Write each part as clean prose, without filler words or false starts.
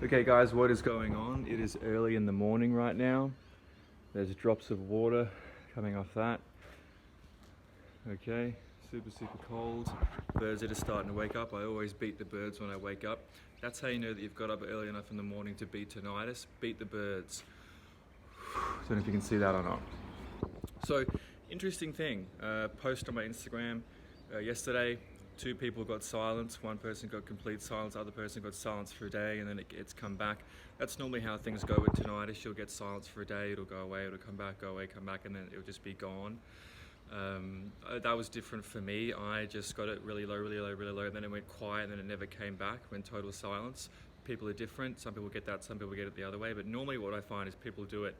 Okay guys, what is going on? It is early in the morning right now. There's drops of water coming off that. Okay, super cold. Birds are just starting to wake up. I always beat the birds when I wake up. That's how you know that you've got up early enough in the morning to beat tinnitus. Beat the birds. Don't know if you can see that or not. So, interesting thing. Post on my Instagram yesterday. Two people got silence, one person got complete silence, other person got silence for a day, and then it's come back. That's normally how things go with tinnitus. You'll get silence for a day, it'll go away, it'll come back, go away, come back, and then it'll just be gone. That was different for me. I just got it really low, and then it went quiet, and then it never came back, went total silence. People are different. Some people get that, some people get it the other way, but normally what I find is people do it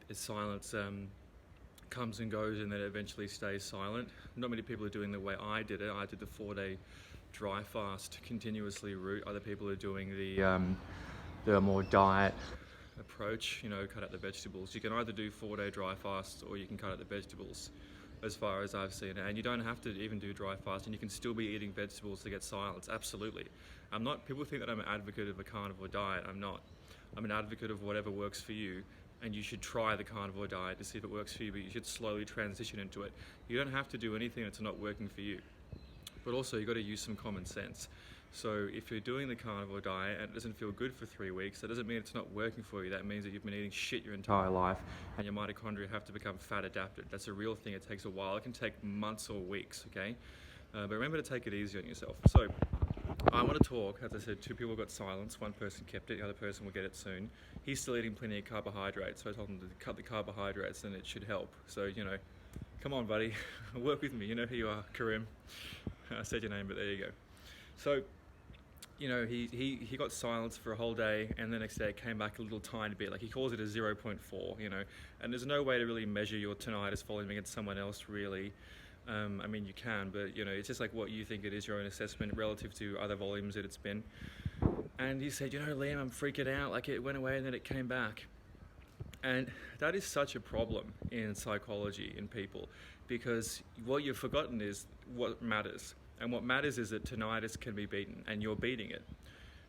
is silence comes and goes and then it eventually stays silent. Not many people are doing the way I did it. I did the 4-day dry fast continuously route. Other people are doing the more diet approach, cut out the vegetables. You can either do 4-day dry fasts or you can cut out the vegetables, as far as I've seen it. And you don't have to even do dry fasting. You can still be eating vegetables to get silence. Absolutely. People think that I'm an advocate of a carnivore diet. I'm not. I'm an advocate of whatever works for you, and you should try the carnivore diet to see if it works for you, but you should slowly transition into it. You don't have to do anything that's not working for you. But also you've got to use some common sense. So if you're doing the carnivore diet and it doesn't feel good for 3 weeks, that doesn't mean it's not working for you. That means that you've been eating shit your entire life and your mitochondria have to become fat adapted. That's a real thing. It takes a while. It can take months or weeks, okay? But remember to take it easy on yourself. So I want to talk. As I said, two people got silence. One person kept it, the other person will get it soon. He's still eating plenty of carbohydrates, so I told him to cut the carbohydrates and it should help. So, come on, buddy, work with me. You know who you are, Karim. I said your name, but there you go. So, he got silence for a whole day, and the next day it came back a little tiny bit. Like, he calls it a 0.4, and there's no way to really measure your tinnitus volume against someone else, really. You can, but it's just like what you think it is, your own assessment relative to other volumes that it's been. And he said, Liam, I'm freaking out. Like, it went away and then it came back. And that is such a problem in psychology in people, because what you've forgotten is what matters. And what matters is that tinnitus can be beaten, and you're beating it.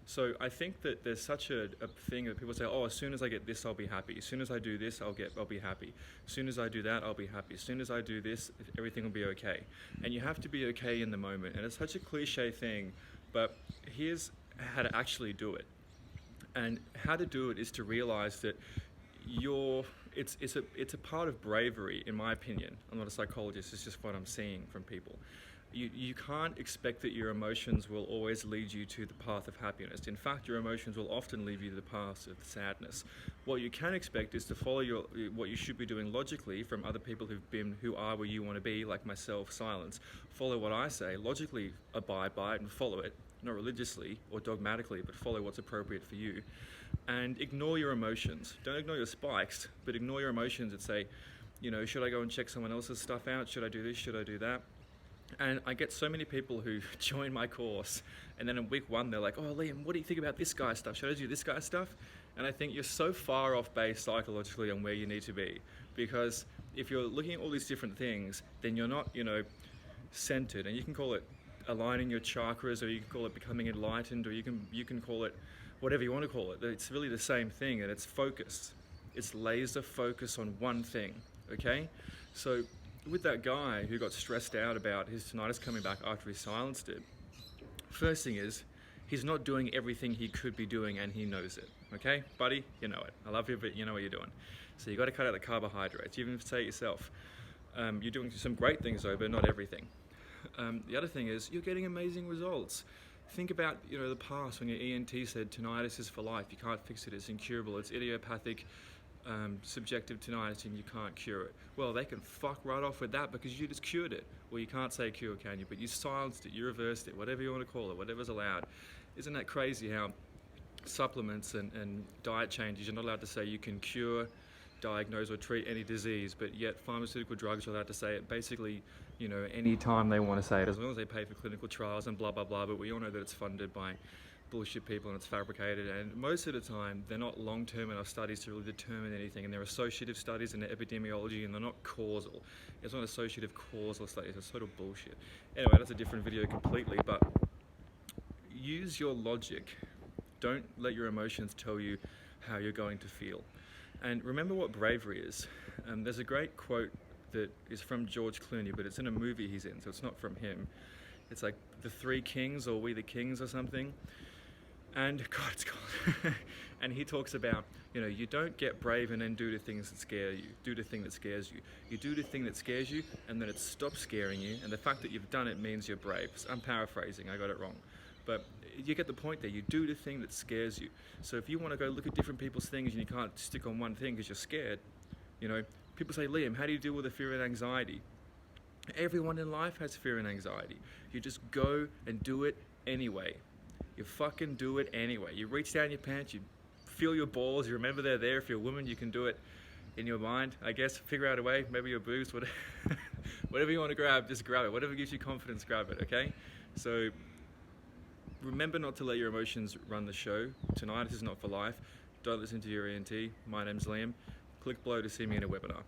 So I think that there's such a thing that people say, oh, as soon as I get this, I'll be happy. As soon as I do this, I'll be happy. As soon as I do that, I'll be happy. As soon as I do this, everything will be okay. And you have to be okay in the moment. And it's such a cliche thing, but here's how to actually do it. And how to do it is to realize that it's a part of bravery, in my opinion. I'm not a psychologist, it's just what I'm seeing from people. You can't expect that your emotions will always lead you to the path of happiness. In fact, your emotions will often lead you to the path of sadness. What you can expect is to follow what you should be doing logically from other people who are where you want to be, like myself, silence. Follow what I say, logically abide by it and follow it, not religiously or dogmatically, but follow what's appropriate for you. And ignore your emotions. Don't ignore your spikes, but ignore your emotions and say, should I go and check someone else's stuff out? Should I do this? Should I do that? And I get so many people who join my course, and then in week 1 they're like, oh, Liam, what do you think about this guy's stuff? Should I do this guy's stuff? And I think you're so far off base psychologically on where you need to be, because if you're looking at all these different things, then you're not, centered. And you can call it aligning your chakras, or you can call it becoming enlightened, or you can call it whatever you want to call it. It's really the same thing, and it's focus. It's laser focus on one thing, okay? So with that guy who got stressed out about his tinnitus coming back after he silenced it, first thing is, he's not doing everything he could be doing, and he knows it, okay? Buddy, you know it. I love you, but you know what you're doing. So you got to cut out the carbohydrates. You even say it yourself. You're doing some great things though, but not everything. The other thing is, you're getting amazing results. Think about, the past when your ENT said tinnitus is for life. You can't fix it. It's incurable. It's idiopathic, subjective tinnitus, and you can't cure it. Well, they can fuck right off with that because you just cured it. Well, you can't say cure, can you? But you silenced it. You reversed it. Whatever you want to call it. Whatever's allowed. Isn't that crazy how supplements and diet changes, you're not allowed to say you can cure, diagnose or treat any disease, but yet pharmaceutical drugs are allowed to say it basically, any time they want to say it, as long as they pay for clinical trials and blah, blah, blah. But we all know that it's funded by bullshit people and it's fabricated, and most of the time they're not long-term enough studies to really determine anything, and they're associative studies and they're epidemiology, and they're not causal. It's not associative causal studies. It's total bullshit. Anyway, that's a different video completely, but use your logic Don't let your emotions tell you how you're going to feel. And remember what bravery is. There's a great quote that is from George Clooney, but it's in a movie he's in, so it's not from him. It's like The Three Kings or We the Kings or something. And God, it's called. And he talks about, you don't get brave and then do the things that scare you. Do the thing that scares you. You do the thing that scares you, and then it stops scaring you. And the fact that you've done it means you're brave. So I'm paraphrasing. I got it wrong. But you get the point there. You do the thing that scares you. So if you want to go look at different people's things and you can't stick on one thing because you're scared, people say, Liam, how do you deal with the fear and anxiety? Everyone in life has fear and anxiety. You just go and do it anyway. You fucking do it anyway. You reach down your pants, you feel your balls, you remember they're there. If you're a woman, you can do it in your mind, I guess. Figure out a way, maybe your boobs, whatever you want to grab, just grab it. Whatever gives you confidence, grab it, okay? So remember not to let your emotions run the show. Tinnitus is not for life. Don't listen to your ENT. My name's Liam. Click below to see me in a webinar.